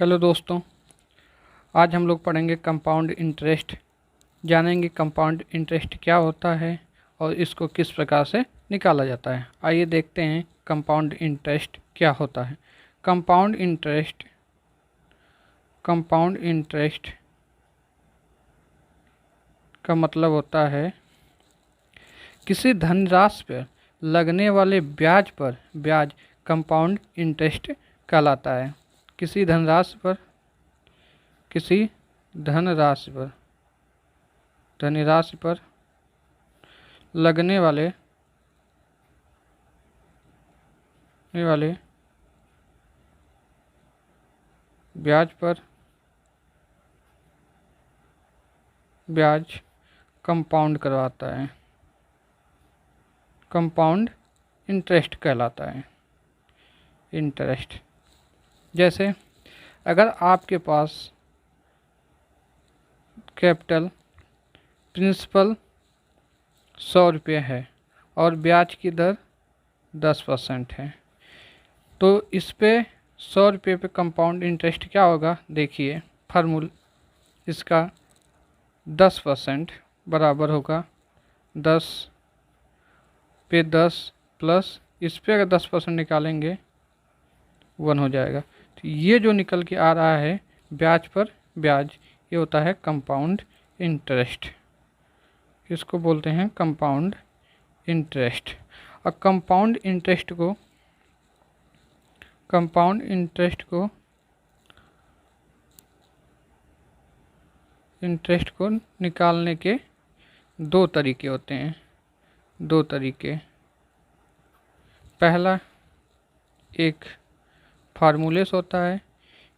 Hello दोस्तों, आज हम लोग पढ़ेंगे कंपाउंड इंटरेस्ट। जानेंगे कंपाउंड इंटरेस्ट क्या होता है और इसको किस प्रकार से निकाला जाता है। आइए देखते हैं कंपाउंड इंटरेस्ट क्या होता है। कंपाउंड इंटरेस्ट का मतलब होता है किसी धनराशि पर लगने वाले ब्याज पर ब्याज कंपाउंड इंटरेस्ट कहलाता है। किसी धनराशि पर लगने वाले ब्याज पर ब्याज कंपाउंड करवाता है, कंपाउंड इंटरेस्ट कहलाता है। इंटरेस्ट जैसे अगर आपके पास कैपिटल प्रिंसिपल 100 रुपये है और ब्याज की दर 10% है, तो इस पे 100 रुपये पे कंपाउंड इंटरेस्ट क्या होगा। देखिए फार्मूला, इसका 10% बराबर होगा 10 पे 10 प्लस इस पे अगर 10% निकालेंगे 1 हो जाएगा। तो ये जो निकल के आ रहा है ब्याज पर ब्याज, ये होता है कंपाउंड इंटरेस्ट। इसको बोलते हैं कंपाउंड इंटरेस्ट। और कंपाउंड इंटरेस्ट को निकालने के दो तरीके होते हैं। पहला एक फार्मूले से होता है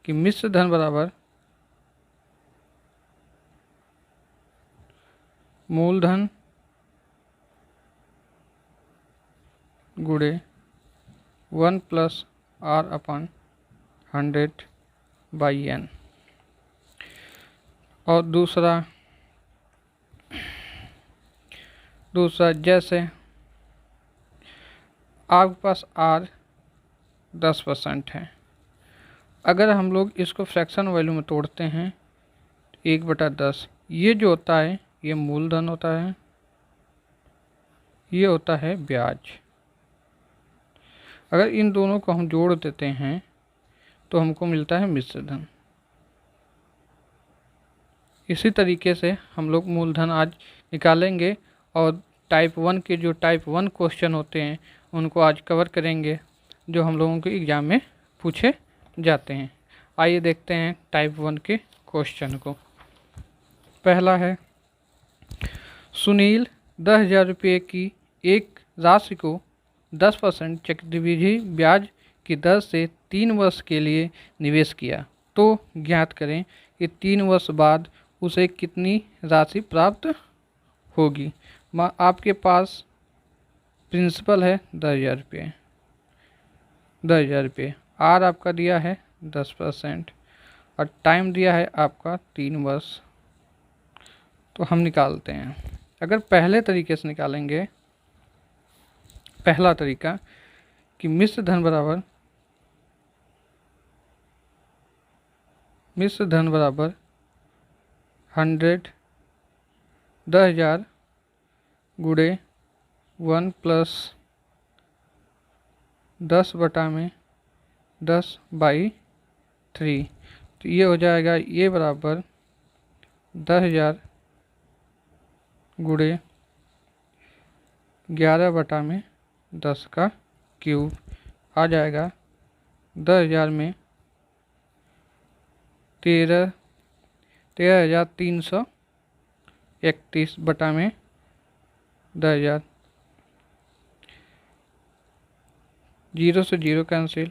कि मिश्र धन बराबर मूलधन गुणे 1 + R/100/n। और दूसरा जैसे आपके पास R 10% है, अगर हम लोग इसको फ्रैक्शन वैल्यू में तोड़ते हैं 1/10, ये जो होता है ये मूलधन होता है, ये होता है ब्याज। अगर इन दोनों को हम जोड़ देते हैं तो हमको मिलता है मिश्र धन। इसी तरीके से हम लोग मूलधन आज निकालेंगे और टाइप 1 के जो टाइप 1 क्वेश्चन होते हैं उनको आज कवर करेंगे, जो हम लोगों के एग्ज़ाम में पूछे जाते हैं। आइए देखते हैं टाइप 1 के क्वेश्चन को। पहला है, सुनील 10,000 रुपये की एक राशि को 10% चक्रवृद्धि ब्याज की दर से 3 वर्ष के लिए निवेश किया, तो ज्ञात करें कि 3 वर्ष बाद उसे कितनी राशि प्राप्त होगी। आपके पास प्रिंसिपल है 10,000 रुपये, आर आपका दिया है 10% और टाइम दिया है आपका 3 वर्ष। तो हम निकालते हैं। अगर पहले तरीके से निकालेंगे, पहला तरीका कि मिश्र धन बराबर 100 10,000 गुणे 1 + 10/10/3, तो ये हो जाएगा, ये बराबर 10,000 गुणे 11/10 का क्यूब आ जाएगा। 10,000 में 13,331/10,000, 0 से 0 कैंसिल,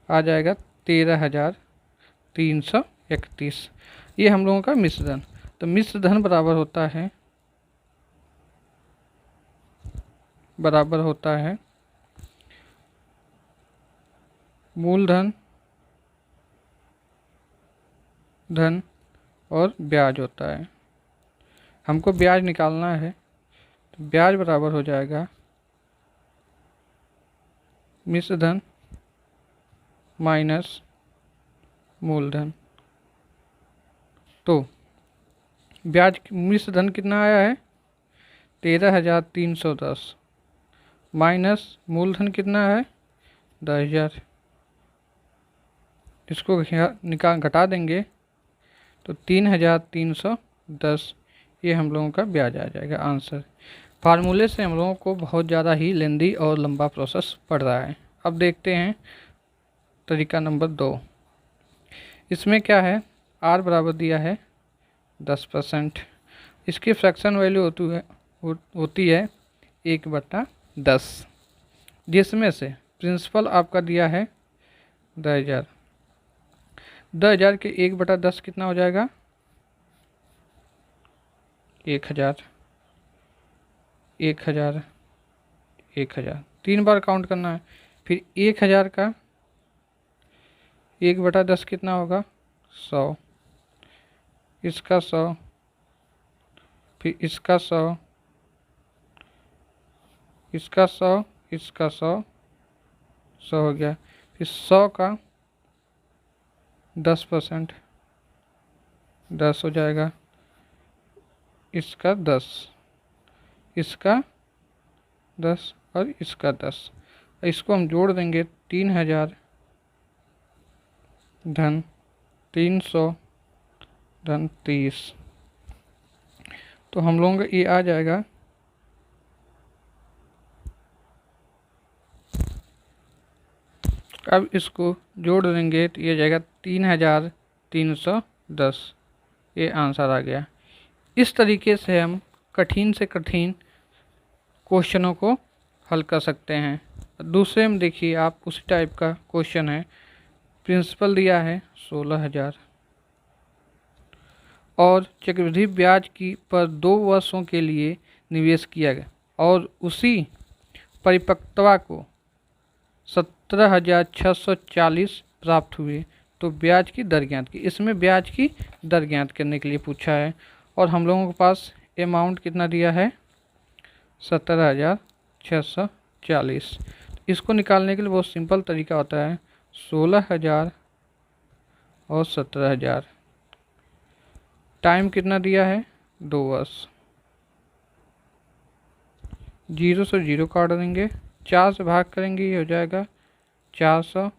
आ जाएगा 13,331। ये हम लोगों का मिश्र धन। तो मिश्र धन बराबर होता है मूलधन धन और ब्याज होता है। हमको ब्याज निकालना है, तो ब्याज बराबर हो जाएगा मिश्र धन माइनस मूलधन। तो ब्याज मिश्र धन कितना आया है 13,310 माइनस मूलधन कितना है 10,000। इसको निकाल घटा देंगे तो 3,310 ये हम लोगों का ब्याज आ जाएगा आंसर। फार्मूले से हम लोगों को बहुत ज़्यादा ही लेंदी और लंबा प्रोसेस पड़ रहा है। अब देखते हैं तरीका नंबर 2। इसमें क्या है R बराबर दिया है 10%। इसकी फ्रैक्शन वैल्यू होती है 1/10, जिसमें से प्रिंसिपल आपका दिया है 10,000। 10,000 के 1/10 कितना हो जाएगा 1,000। 1,000 1,000 3 बार काउंट करना है। फिर 1,000 का 1/10 कितना होगा 100, इसका 100, फिर इसका 100, इसका 100, इसका 100, 100 हो गया। फिर 100 का 10%, 10 हो जाएगा, इसका 10, इसका 10 और इसका 10। इसको हम जोड़ देंगे 3,000 धन 300 धन 30, तो हम लोगों का ये आ जाएगा अब इसको जोड़ देंगे तो ये जाएगा 3,310। ये आंसर आ गया। इस तरीके से हम कठिन से कठिन क्वेश्चनों को हल कर सकते हैं। दूसरे में देखिए आप उसी टाइप का क्वेश्चन है। प्रिंसिपल दिया है 16,000 और चक्रवृद्धि ब्याज की पर 2 वर्षों के लिए निवेश किया गया और उसी परिपक्वता को 17,640 प्राप्त हुए, तो ब्याज की दर ज्ञात की। इसमें ब्याज की दर ज्ञात करने के लिए पूछा है और हम लोगों के पास अमाउंट कितना दिया है 17,640। इसको निकालने के लिए बहुत सिंपल तरीका होता है 16,000 और 17,000। टाइम कितना दिया है 2 वर्ष। 0 से 0 काट देंगे, 4 से भाग करेंगे, ये हो जाएगा 400।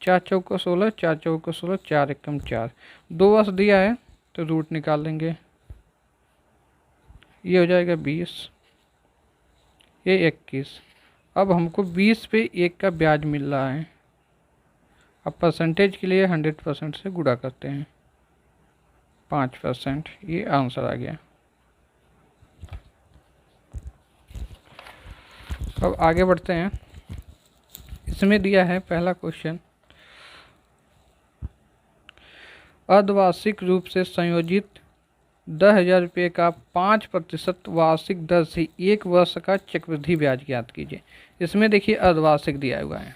4 चौका 16, 4 चौका 16, 4 एकम 4। 2 वर्ष दिया है तो रूट निकाल लेंगे, ये हो जाएगा 20, ये 21। अब हमको 20 पे 1 का ब्याज मिल रहा है। अब परसेंटेज के लिए 100% से गुणा करते हैं 5%। ये आंसर आ गया। अब आगे बढ़ते हैं। इसमें दिया है पहला क्वेश्चन, अर्धवार्षिक रूप से संयोजित 10,000 रुपये का 5% वार्षिक दर से 1 वर्ष का चक्रवृद्धि ब्याज ज्ञात कीजिए। इसमें देखिए अर्धवार्षिक दिया हुआ है।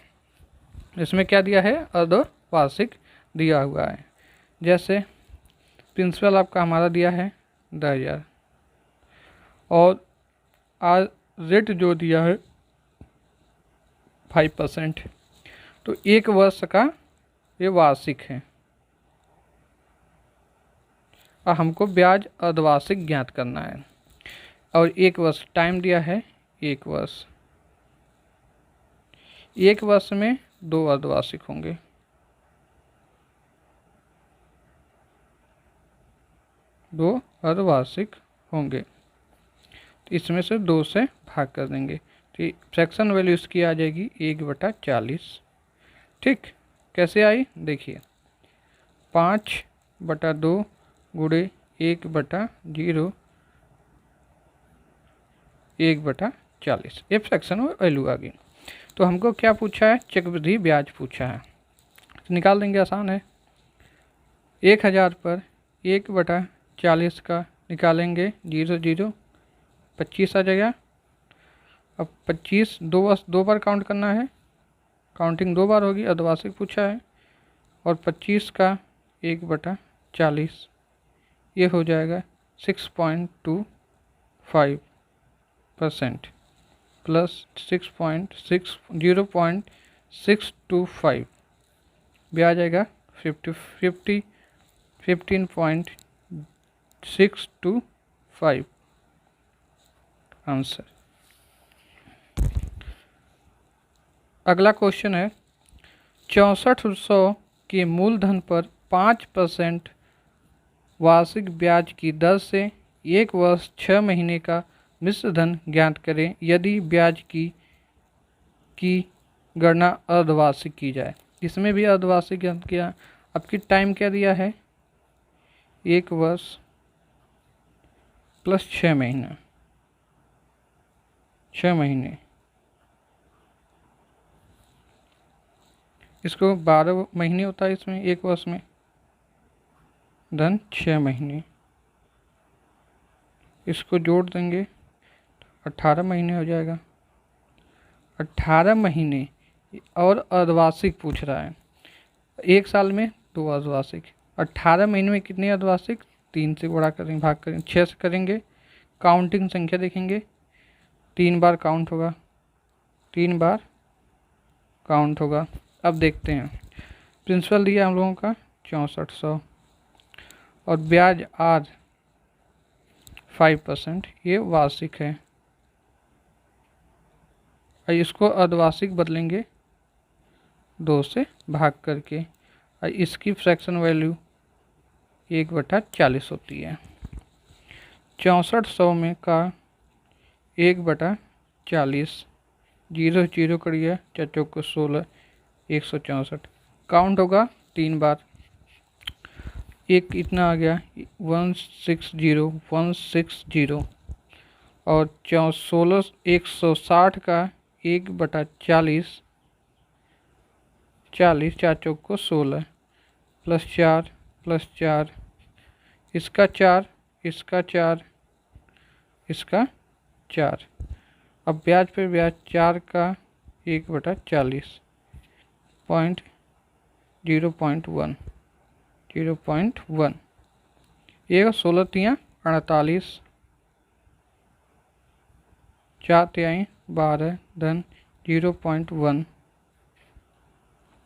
इसमें क्या दिया है अर्धवार्षिक दिया हुआ है। जैसे प्रिंसिपल आपका हमारा दिया है 10,000 और आज रेट जो दिया है 5%, तो 1 वर्ष का ये वार्षिक है और हमको ब्याज अर्धवार्षिक ज्ञात करना है और 1 वर्ष टाइम दिया है 1 वर्ष। 1 वर्ष में 2 अर्धवार्षिक होंगे, दो अर्धवार्षिक होंगे, तो इसमें से 2 से भाग कर देंगे तो फ्रैक्शन वैल्यू इसकी आ जाएगी 1/40। ठीक, कैसे आई देखिए 5/2 गुणे 1/0 1/40, ये फ्रैक्शन वैल्यू आ गई। तो हमको क्या पूछा है चक्रवृद्धि ब्याज पूछा है, तो निकाल देंगे, आसान है। 1,000 पर 1/40 का निकालेंगे 0 0 25 आ जाएगा। अब 25 2 बार काउंट करना है, काउंटिंग 2 बार होगी, अर्धवार्षिक पूछा है। और 25 का 1/40 ये हो जाएगा 6.25% प्लस 0.625 ब्याज आएगा 15.625 आंसर। अगला क्वेश्चन है 6400 के मूलधन पर 5% वार्षिक ब्याज की दर से 1 वर्ष 6 महीने का मिश्र धन ज्ञात करें यदि ब्याज की गणना अर्धवार्षिक की जाए। इसमें भी अर्धवार्षिक ज्ञात किया। आपकी टाइम क्या दिया है, 1 वर्ष प्लस 6 महीना, 6 महीने, इसको 12 महीने होता है इसमें 1 वर्ष में, धन 6 महीने, इसको जोड़ देंगे 18 महीने हो जाएगा। 18 महीने और अर्धवार्षिक पूछ रहा है, 1 साल में 2 अर्धवार्षिक, 18 महीने में कितने अर्धवार्षिक, 3 से गुणा करेंगे, भाग करेंगे, 6 से करेंगे, काउंटिंग संख्या देखेंगे, 3 बार काउंट होगा, 3 बार काउंट होगा। अब देखते हैं, प्रिंसिपल दिया हम लोगों का 6400 और ब्याज आज 5%, ये वार्षिक है। और इसको अर्धवार्षिक बदलेंगे 2 से भाग करके, और इसकी फ्रैक्शन वैल्यू 1/40 होती है। 6400 में का 1/40, 0 0 करिए, 4 चौको 16, 164 काउंट होगा 3 बार, एक इतना आ गया 160 और 16 160 का 1/40, 40, 4 चौको 16 प्लस 4, इसका 4, इसका 4, इसका 4। अब ब्याज पे ब्याज 4 का 1/40 0.1 ये 16 तियाँ 48, 4 तिहाई 12, धन 0.1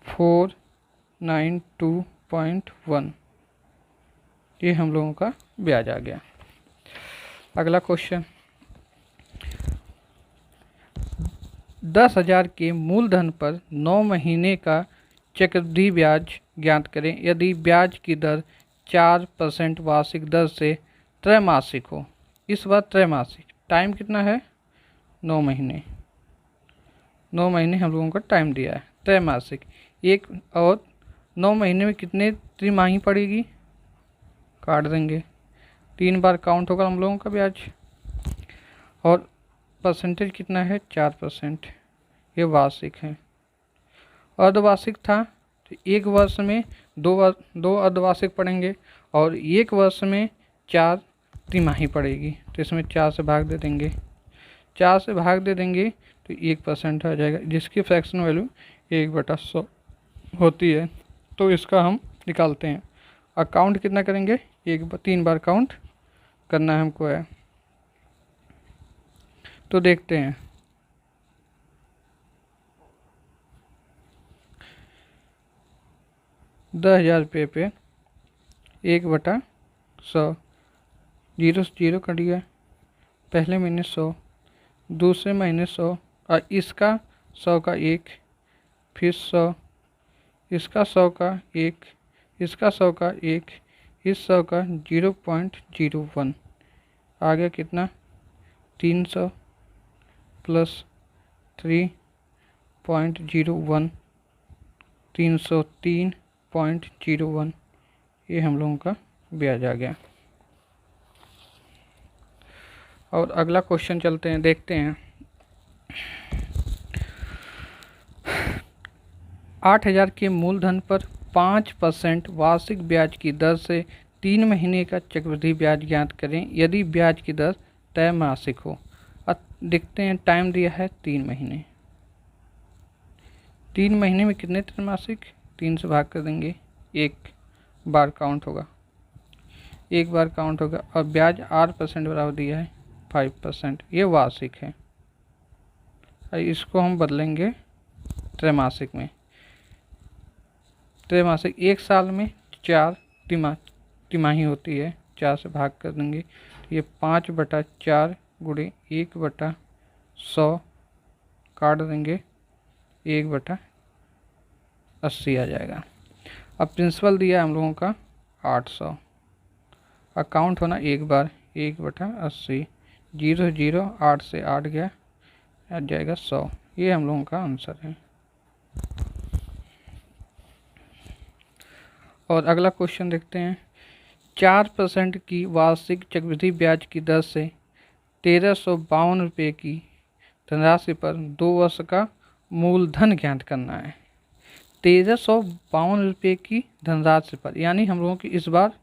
492.1, ये हम लोगों का ब्याज आ गया। अगला क्वेश्चन 10,000 के मूलधन पर 9 महीने का चक्रवृद्धि ब्याज ज्ञात करें यदि ब्याज की दर 4% वार्षिक दर से त्रैमासिक हो। इस बार त्रैमासिक, टाइम कितना है, 9 महीने, 9 महीने हम लोगों का टाइम दिया है। त्रैमासिक एक और 9 महीने में कितने तिमाही पड़ेगी, काट देंगे, 3 बार काउंट होगा हम लोगों का ब्याज, और परसेंटेज कितना है 4%, ये वार्षिक है। अर्धवार्षिक था तो 1 वर्ष में 2 अर्धवार्षिक पड़ेंगे और 1 वर्ष में 4 तिमाही पड़ेगी, तो इसमें 4 से भाग दे देंगे, 4 से भाग दे देंगे तो 1% आ जाएगा, जिसकी फ्रैक्शन वैल्यू 1/100 होती है। तो इसका हम निकालते हैं। अकाउंट कितना करेंगे, 3 बार काउंट करना है हमको है। तो देखते हैं, ₹10,000 पे 1/100, 0 से 0 कट गया, पहले महीने 100, दूसरे महीने 100, और इसका 100 का 1, फिर 100, इसका 100 का 1, इसका 100 का 1, इस 100 का 0.01, आ गया कितना 300 प्लस 3.01, 303.01, ये हम लोगों का ब्याज आ गया। और अगला क्वेश्चन चलते हैं, देखते हैं। 8,000 के मूलधन पर 5% वार्षिक ब्याज की दर से 3 महीने का चक्रवृद्धि ब्याज ज्ञात करें यदि ब्याज की दर त्रैमासिक हो। अब देखते हैं, टाइम दिया है 3 महीने, 3 महीने में कितने त्रैमासिक, 3 से भाग कर देंगे, 1 बार काउंट होगा, 1 बार काउंट होगा, और ब्याज 8% बराबर दिया है 5%, ये वार्षिक है। इसको हम बदलेंगे त्रैमासिक में, त्रैमासिक 1 साल में 4 तिमाही होती है, 4 से भाग कर देंगे तो ये 5/4 गुणे 1/100 काट देंगे 1/80 आ जाएगा। अब प्रिंसिपल दिया हम लोगों का 800, अकाउंट होना एक बार 1/80, 0 0 8 से 8 गया, आ जाएगा 100। ये हम लोगों का आंसर है। और अगला क्वेश्चन देखते हैं। 4% की वार्षिक चक्रवृद्धि ब्याज की दर से 1352 रुपये की धनराशि पर 2 वर्ष का मूलधन ज्ञात करना है। 1352 रुपये की धनराशि पर, यानी हम लोगों की इस बार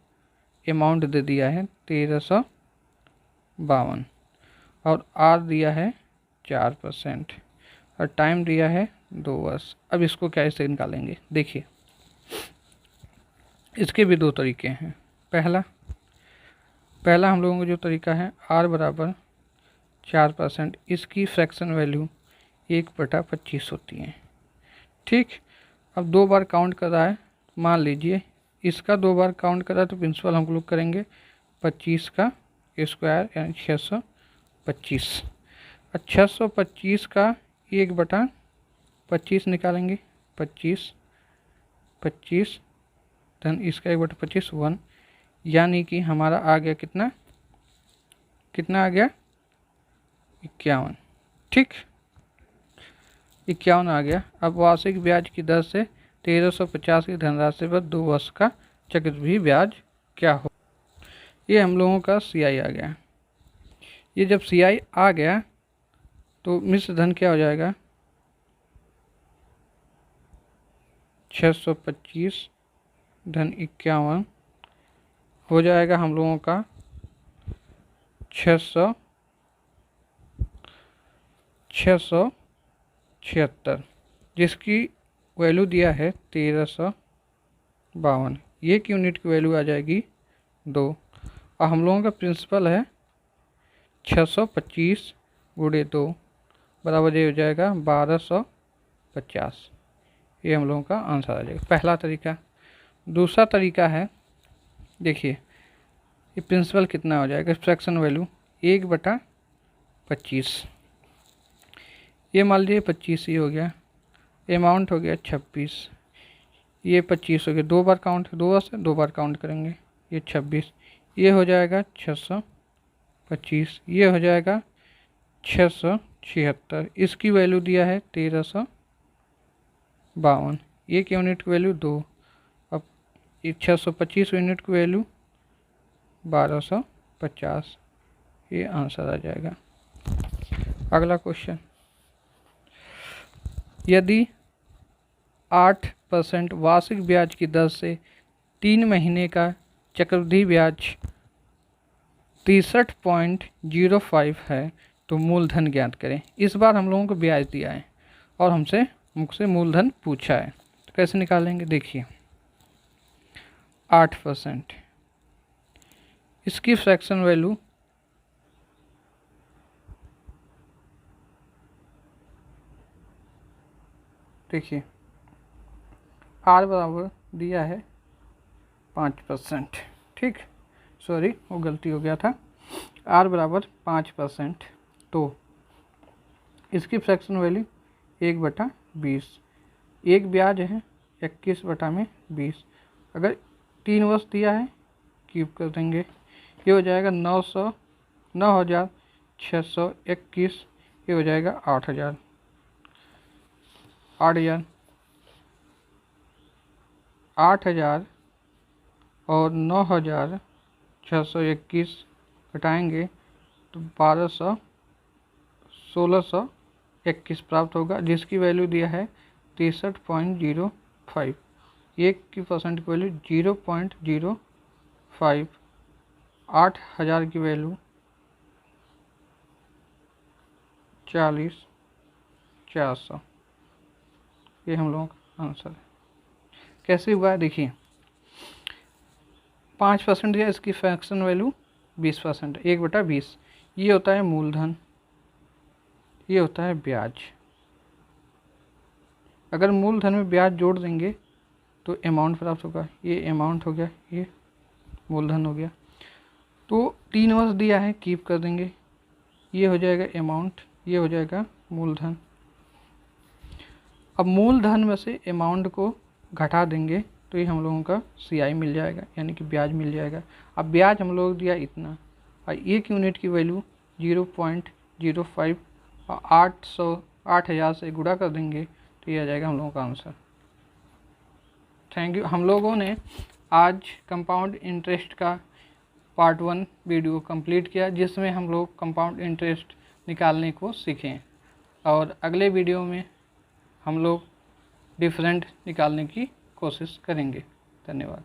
अमाउंट दे दिया है 1352 और आर दिया है 4% और टाइम दिया है 2 वर्ष। अब इसको कैसे निकालेंगे, देखिए इसके भी 2 तरीके हैं। पहला हम लोगों का जो तरीका है r बराबर 4%, इसकी फ्रैक्शन वैल्यू 1/25 होती है। ठीक, अब 2 बार काउंट कर रहा है, मान लीजिए इसका 2 बार काउंट कर रहा है तो प्रिंसिपल हम लोग करेंगे 25 का स्क्वायर यानी 625। 625 का 1/25 निकालेंगे, 25 धन इसका 1/25 1, यानी कि हमारा आ गया कितना आ गया 51। ठीक, 51 आ गया। अब वार्षिक ब्याज की दर से 1350 की धनराशि पर 2 वर्ष का चक्रवृद्धि ब्याज क्या हो, ये हम लोगों का CI आ गया। ये जब CI आ गया तो मिश्र धन क्या हो जाएगा 625 धन 51 हो जाएगा हम लोगों का 676, जिसकी वैल्यू दिया है 1352। ये की यूनिट की वैल्यू आ जाएगी 2 और हम लोगों का प्रिंसिपल है 625 गुणे 2 बराबर ये हो जाएगा 1250। ये हम लोगों का आंसर आ जाएगा, पहला तरीका। दूसरा तरीका है, देखिए ये प्रिंसिपल कितना हो जाएगा, फ्रैक्शन वैल्यू 1/25, ये मान लीजिए 25 ही हो गया, अमाउंट हो गया 26, ये 25 हो गया, 2 बार काउंट, 2 से 2 बार काउंट करेंगे, ये 26, ये हो जाएगा 625, ये हो जाएगा 676, इसकी वैल्यू दिया है 1352, ये की यूनिट की वैल्यू 2, अब 625 यूनिट की वैल्यू 1250, ये आंसर आ जाएगा। अगला क्वेश्चन, यदि 8% वार्षिक ब्याज की दर से 3 महीने का चक्रवृद्धि ब्याज 63.05 है तो मूलधन ज्ञात करें। इस बार हम लोगों को ब्याज दिया है और मुझसे मूलधन पूछा है, तो कैसे निकालेंगे, देखिए 8%, इसकी फ्रैक्शन वैल्यू देखिए r बराबर दिया है 5%। ठीक, सॉरी वो गलती हो गया था, r बराबर 5%, तो इसकी फ्रैक्शन वैल्यू 1/20, एक ब्याज है 21/20, अगर 3 वर्ष दिया है क्यूब कर देंगे, ये हो जाएगा 9621, ये हो जाएगा 8000 और 9621 घटाएंगे तो 1621 प्राप्त होगा, जिसकी वैल्यू दिया है 63.05, 1% की वैल्यू 0.05, 8000 की वैल्यू 40400, ये हम लोगों का आंसर है। कैसे हुआ है देखिए, 5% दिया, इसकी फ्रैक्शन वैल्यू 20%, 1/20, ये होता है मूलधन, ये होता है ब्याज। अगर मूलधन में ब्याज जोड़ देंगे तो अमाउंट प्राप्त होगा। ये अमाउंट हो गया, ये मूलधन हो गया। तो 3 वर्ष दिया है, कीप कर देंगे, ये हो जाएगा अमाउंट, ये हो जाएगा मूलधन। अब मूलधन में से अमाउंट को घटा देंगे तो ये हम लोगों का CI मिल जाएगा, यानी कि ब्याज मिल जाएगा। अब ब्याज हम लोग दिया इतना, और 1 यूनिट की वैल्यू 0.05 और 8,000 से गुणा कर देंगे तो ये आ जाएगा हम लोगों का आंसर। Thank you. हम लोगों ने आज कंपाउंड इंटरेस्ट का पार्ट 1 वीडियो कंप्लीट किया, जिसमें हम लोग कंपाउंड इंटरेस्ट निकालने को सीखें, और अगले वीडियो में हम लोग डिफरेंट निकालने की कोशिश करेंगे। धन्यवाद।